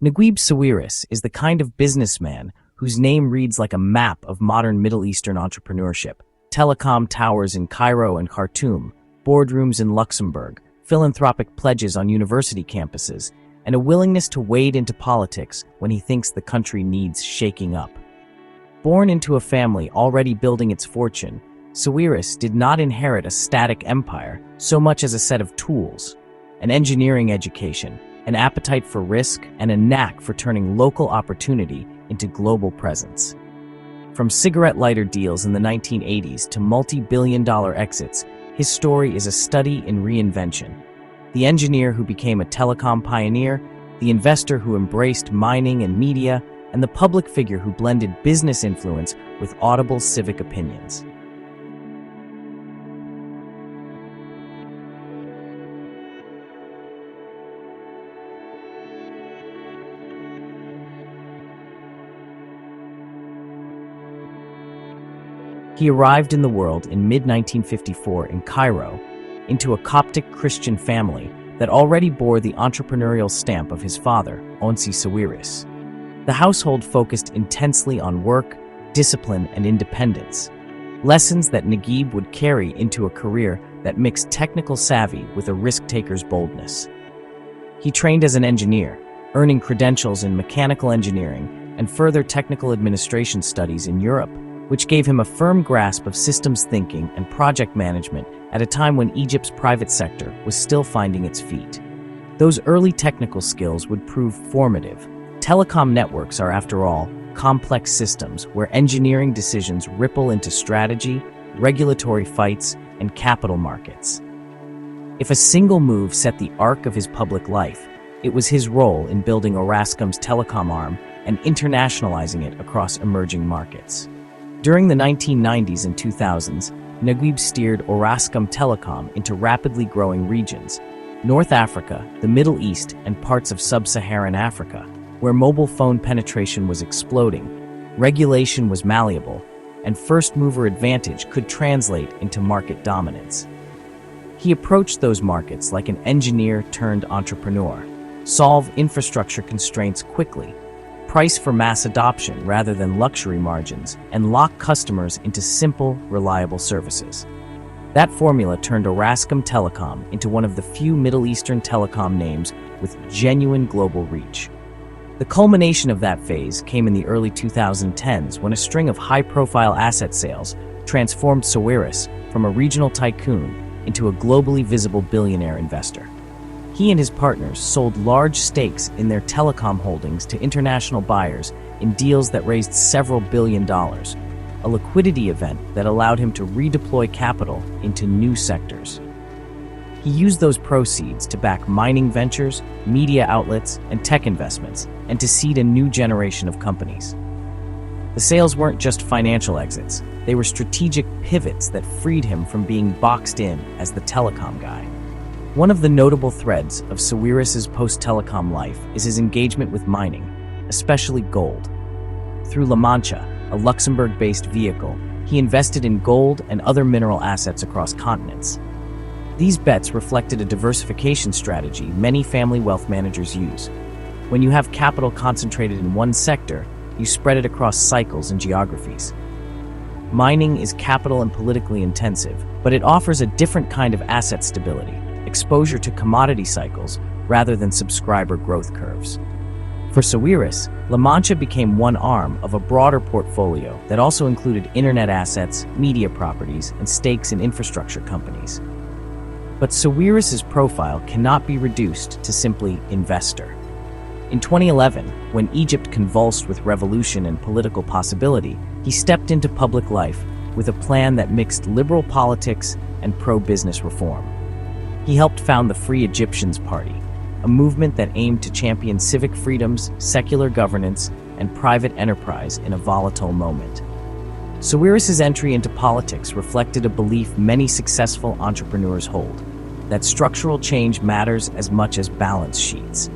Naguib Sawiris is the kind of businessman whose name reads like a map of modern Middle Eastern entrepreneurship. Telecom towers in Cairo and Khartoum, boardrooms in Luxembourg, philanthropic pledges on university campuses, and a willingness to wade into politics when he thinks the country needs shaking up. Born into a family already building its fortune, Sawiris did not inherit a static empire so much as a set of tools, an engineering education, an appetite for risk, and a knack for turning local opportunity into global presence. From cigarette lighter deals in the 1980s to multi-billion-dollar exits, his story is a study in reinvention. The engineer who became a telecom pioneer, the investor who embraced mining and media, and the public figure who blended business influence with audible civic opinions. He arrived in the world in mid-1954 in Cairo, into a Coptic Christian family that already bore the entrepreneurial stamp of his father, Onsi Sawiris. The household focused intensely on work, discipline, and independence, lessons that Naguib would carry into a career that mixed technical savvy with a risk-taker's boldness. He trained as an engineer, earning credentials in mechanical engineering and further technical administration studies in Europe, which gave him a firm grasp of systems thinking and project management at a time when Egypt's private sector was still finding its feet. Those early technical skills would prove formative. Telecom networks are, after all, complex systems where engineering decisions ripple into strategy, regulatory fights, and capital markets. If a single move set the arc of his public life, it was his role in building Orascom's telecom arm and internationalizing it across emerging markets. During the 1990s and 2000s, Naguib steered Orascom Telecom into rapidly growing regions: North Africa, the Middle East, and parts of sub-Saharan Africa, where mobile phone penetration was exploding, regulation was malleable, and first-mover advantage could translate into market dominance. He approached those markets like an engineer turned entrepreneur: solve infrastructure constraints quickly, price for mass adoption rather than luxury margins, and lock customers into simple, reliable services. That formula turned Orascom Telecom into one of the few Middle Eastern telecom names with genuine global reach. The culmination of that phase came in the early 2010s when a string of high-profile asset sales transformed Sawiris from a regional tycoon into a globally visible billionaire investor. He and his partners sold large stakes in their telecom holdings to international buyers in deals that raised several $billion, a liquidity event that allowed him to redeploy capital into new sectors. He used those proceeds to back mining ventures, media outlets, and tech investments, and to seed a new generation of companies. The sales weren't just financial exits, they were strategic pivots that freed him from being boxed in as the telecom guy. One of the notable threads of Sawiris' post-telecom life is his engagement with mining, especially gold. Through La Mancha, a Luxembourg-based vehicle, he invested in gold and other mineral assets across continents. These bets reflected a diversification strategy many family wealth managers use. When you have capital concentrated in one sector, you spread it across cycles and geographies. Mining is capital and politically intensive, but it offers a different kind of asset stability: exposure to commodity cycles rather than subscriber growth curves. For Sawiris, La Mancha became one arm of a broader portfolio that also included internet assets, media properties, and stakes in infrastructure companies. But Sawiris' profile cannot be reduced to simply investor. In 2011, when Egypt convulsed with revolution and political possibility, he stepped into public life with a plan that mixed liberal politics and pro-business reform. He helped found the Free Egyptians Party, a movement that aimed to champion civic freedoms, secular governance, and private enterprise in a volatile moment. Sawiris' entry into politics reflected a belief many successful entrepreneurs hold: that structural change matters as much as balance sheets,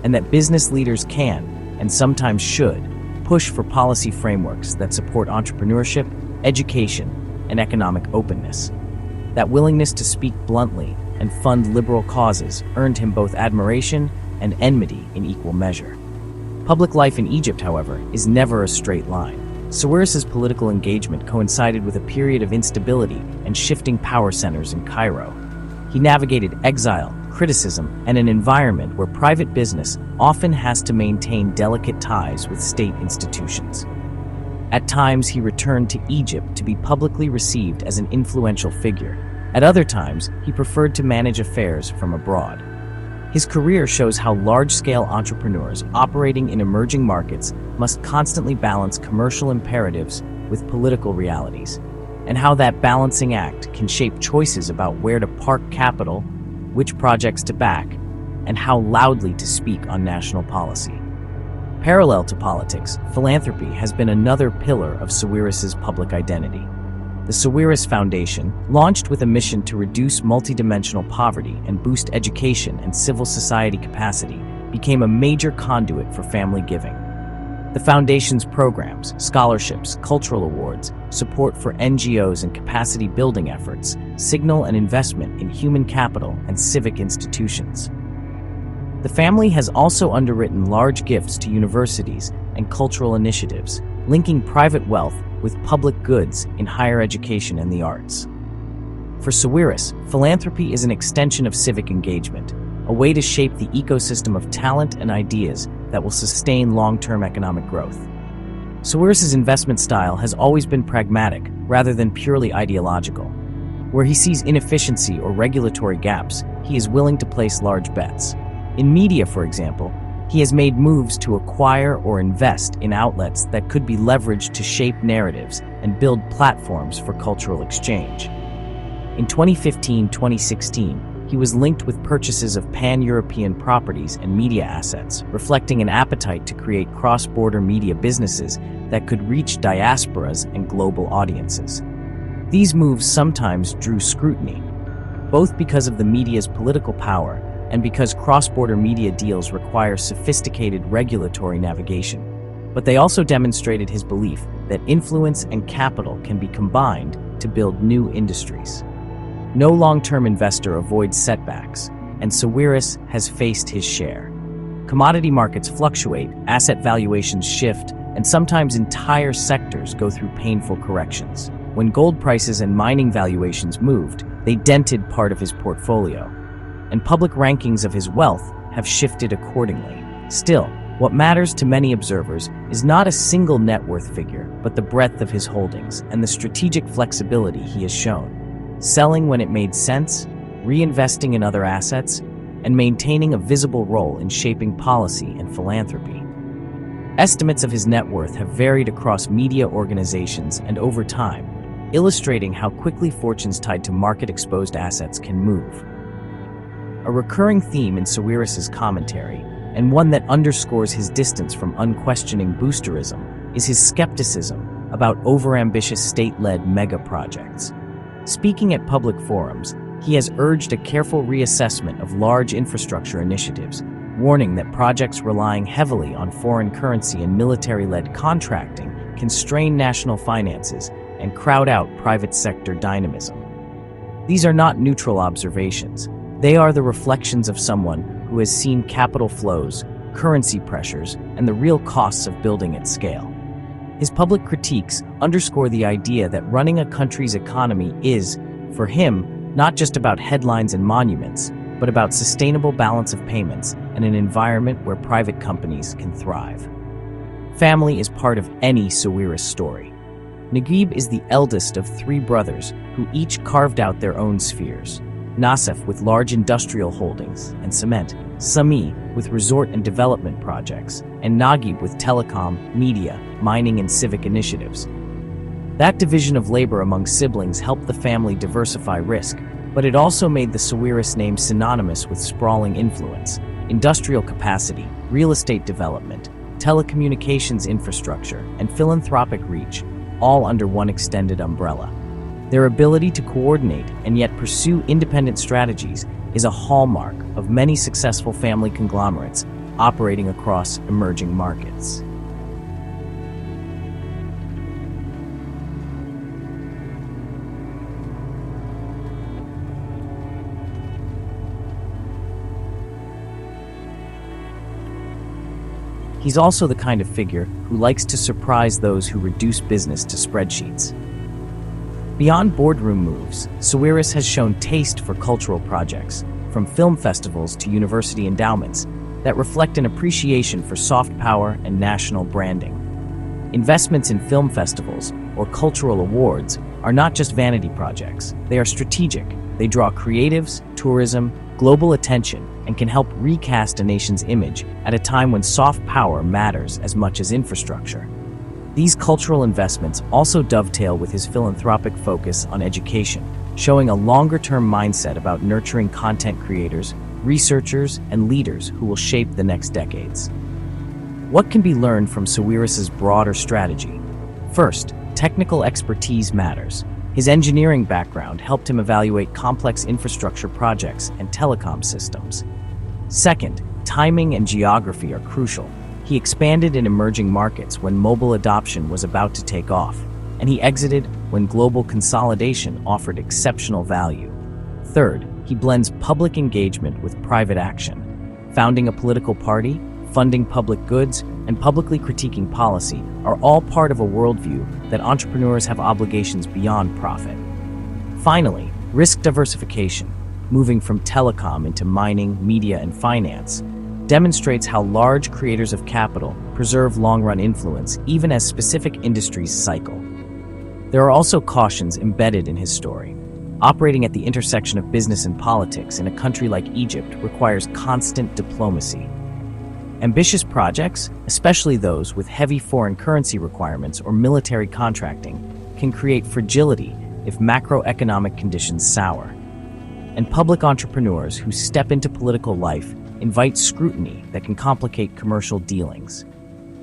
and that business leaders can, and sometimes should, push for policy frameworks that support entrepreneurship, education, and economic openness. That willingness to speak bluntly and fund liberal causes earned him both admiration and enmity in equal measure. Public life in Egypt, however, is never a straight line. Sawiris's political engagement coincided with a period of instability and shifting power centers in Cairo. He navigated exile, criticism, and an environment where private business often has to maintain delicate ties with state institutions. At times, he returned to Egypt to be publicly received as an influential figure. At other times, he preferred to manage affairs from abroad. His career shows how large-scale entrepreneurs operating in emerging markets must constantly balance commercial imperatives with political realities, and how that balancing act can shape choices about where to park capital, which projects to back, and how loudly to speak on national policy. Parallel to politics, philanthropy has been another pillar of Sawiris's public identity. The Sawiris Foundation, launched with a mission to reduce multidimensional poverty and boost education and civil society capacity, became a major conduit for family giving. The foundation's programs, scholarships, cultural awards, support for NGOs and capacity building efforts signal an investment in human capital and civic institutions. The family has also underwritten large gifts to universities and cultural initiatives, linking private wealth with public goods in higher education and the arts. For Sawiris, philanthropy is an extension of civic engagement, a way to shape the ecosystem of talent and ideas that will sustain long-term economic growth. Sawiris's investment style has always been pragmatic rather than purely ideological. Where he sees inefficiency or regulatory gaps, he is willing to place large bets. In media, for example, he has made moves to acquire or invest in outlets that could be leveraged to shape narratives and build platforms for cultural exchange. In 2015-2016, he was linked with purchases of pan-European properties and media assets, reflecting an appetite to create cross-border media businesses that could reach diasporas and global audiences. These moves sometimes drew scrutiny, both because of the media's political power and because cross-border media deals require sophisticated regulatory navigation. But they also demonstrated his belief that influence and capital can be combined to build new industries. No long-term investor avoids setbacks, and Sawiris has faced his share. Commodity markets fluctuate, asset valuations shift, and sometimes entire sectors go through painful corrections. When gold prices and mining valuations moved, they dented part of his portfolio, and public rankings of his wealth have shifted accordingly. Still, what matters to many observers is not a single net worth figure, but the breadth of his holdings and the strategic flexibility he has shown, selling when it made sense, reinvesting in other assets, and maintaining a visible role in shaping policy and philanthropy. Estimates of his net worth have varied across media organizations and over time, illustrating how quickly fortunes tied to market-exposed assets can move. A recurring theme in Sawiris's commentary, and one that underscores his distance from unquestioning boosterism, is his skepticism about overambitious state-led mega-projects. Speaking at public forums, he has urged a careful reassessment of large infrastructure initiatives, warning that projects relying heavily on foreign currency and military-led contracting can strain national finances and crowd out private sector dynamism. These are not neutral observations. They are the reflections of someone who has seen capital flows, currency pressures, and the real costs of building at scale. His public critiques underscore the idea that running a country's economy is, for him, not just about headlines and monuments, but about sustainable balance of payments and an environment where private companies can thrive. Family is part of any Sawiris story. Naguib is the eldest of three brothers who each carved out their own spheres. Nassef with large industrial holdings and cement, Sami with resort and development projects, and Naguib with telecom, media, mining, and civic initiatives. That division of labor among siblings helped the family diversify risk, but it also made the Sawiris name synonymous with sprawling influence, industrial capacity, real estate development, telecommunications infrastructure, and philanthropic reach, all under one extended umbrella. Their ability to coordinate and yet pursue independent strategies is a hallmark of many successful family conglomerates operating across emerging markets. He's also the kind of figure who likes to surprise those who reduce business to spreadsheets. Beyond boardroom moves, Sawiris has shown taste for cultural projects, from film festivals to university endowments, that reflect an appreciation for soft power and national branding. Investments in film festivals or cultural awards are not just vanity projects. They are strategic. They draw creatives, tourism, global attention, and can help recast a nation's image at a time when soft power matters as much as infrastructure. These cultural investments also dovetail with his philanthropic focus on education, showing a longer-term mindset about nurturing content creators, researchers, and leaders who will shape the next decades. What can be learned from Sawiris's broader strategy? First, technical expertise matters. His engineering background helped him evaluate complex infrastructure projects and telecom systems. Second, timing and geography are crucial. He expanded in emerging markets when mobile adoption was about to take off, and he exited when global consolidation offered exceptional value. Third, he blends public engagement with private action. Founding a political party, funding public goods, and publicly critiquing policy are all part of a worldview that entrepreneurs have obligations beyond profit. Finally, risk diversification, moving from telecom into mining, media, and finance, demonstrates how large creators of capital preserve long-run influence even as specific industries cycle. There are also cautions embedded in his story. Operating at the intersection of business and politics in a country like Egypt requires constant diplomacy. Ambitious projects, especially those with heavy foreign currency requirements or military contracting, can create fragility if macroeconomic conditions sour. And public entrepreneurs who step into political life invite scrutiny that can complicate commercial dealings.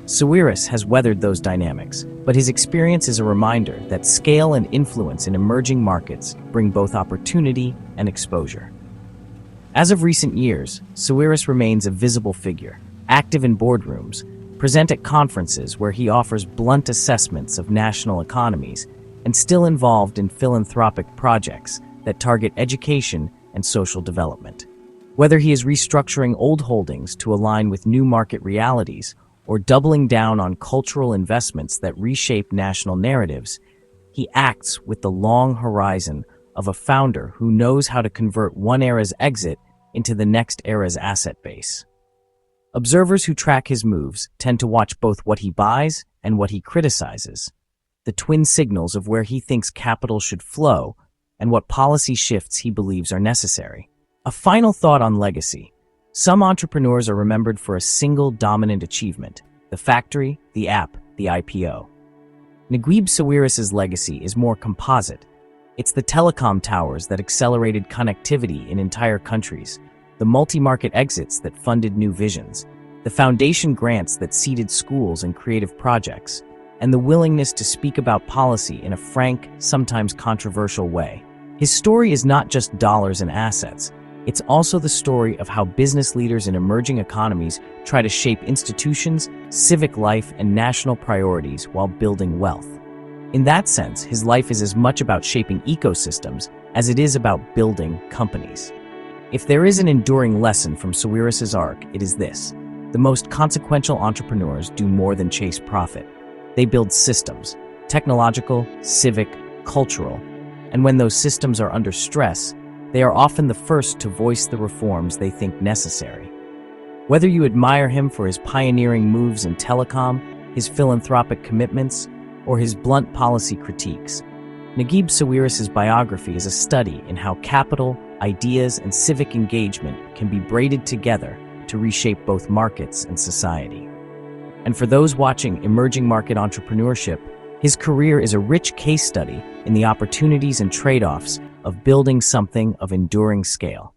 Sawiris has weathered those dynamics, but his experience is a reminder that scale and influence in emerging markets bring both opportunity and exposure. As of recent years, Sawiris remains a visible figure, active in boardrooms, present at conferences where he offers blunt assessments of national economies, and still involved in philanthropic projects that target education and social development. Whether he is restructuring old holdings to align with new market realities or doubling down on cultural investments that reshape national narratives, he acts with the long horizon of a founder who knows how to convert one era's exit into the next era's asset base. Observers who track his moves tend to watch both what he buys and what he criticizes, the twin signals of where he thinks capital should flow and what policy shifts he believes are necessary. A final thought on legacy. Some entrepreneurs are remembered for a single dominant achievement: the factory, the app, the IPO. Naguib Sawiris' legacy is more composite. It's the telecom towers that accelerated connectivity in entire countries, the multi-market exits that funded new visions, the foundation grants that seeded schools and creative projects, and the willingness to speak about policy in a frank, sometimes controversial way. His story is not just dollars and assets. It's also the story of how business leaders in emerging economies try to shape institutions, civic life, and national priorities while building wealth. In that sense, his life is as much about shaping ecosystems as it is about building companies. If there is an enduring lesson from Sawiris' arc, it is this: the most consequential entrepreneurs do more than chase profit. They build systems, technological, civic, cultural, and when those systems are under stress, they are often the first to voice the reforms they think necessary. Whether you admire him for his pioneering moves in telecom, his philanthropic commitments, or his blunt policy critiques, Naguib Sawiris' biography is a study in how capital, ideas, and civic engagement can be braided together to reshape both markets and society. And for those watching emerging market entrepreneurship, his career is a rich case study in the opportunities and trade-offs of building something of enduring scale.